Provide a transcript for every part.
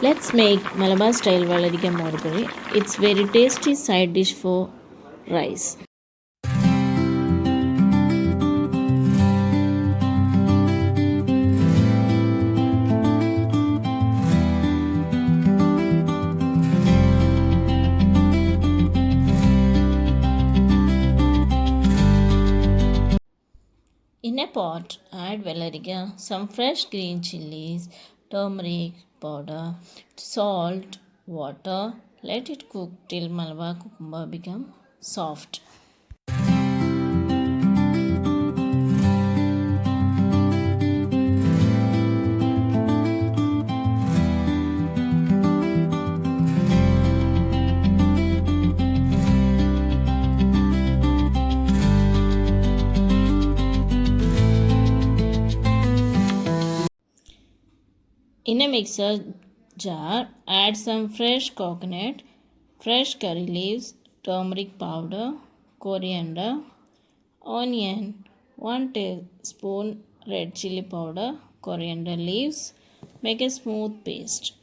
Let's make Malabar style vellarika moru curry. It's very tasty side dish for rice. In a pot, add vellarika, some fresh green chilies, turmeric powder, salt, water. Let it cook till Malabar cucumber become soft. In a mixer jar, add some fresh coconut, fresh curry leaves, turmeric powder, coriander, onion, 1 tablespoon red chili powder, coriander leaves. Make a smooth paste.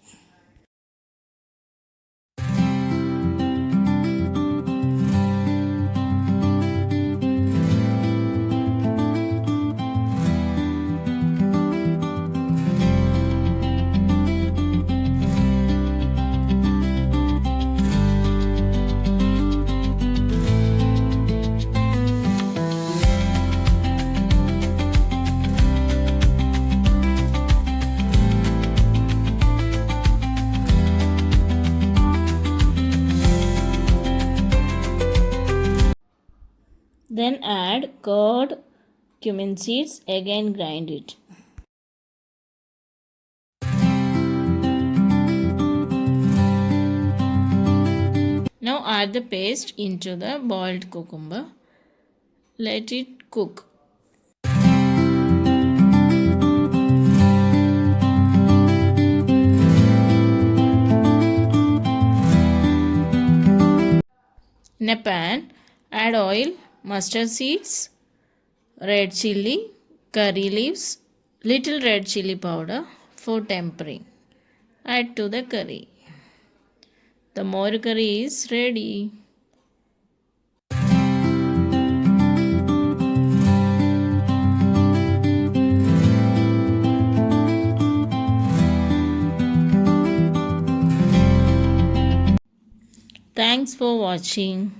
Then add curd, cumin seeds, again grind it. Now add the paste into the boiled cucumber. Let it cook. In a pan, add oil, mustard seeds, red chili, curry leaves, little red chili powder for tempering. Add to the curry. The moru curry is ready. Thanks for watching.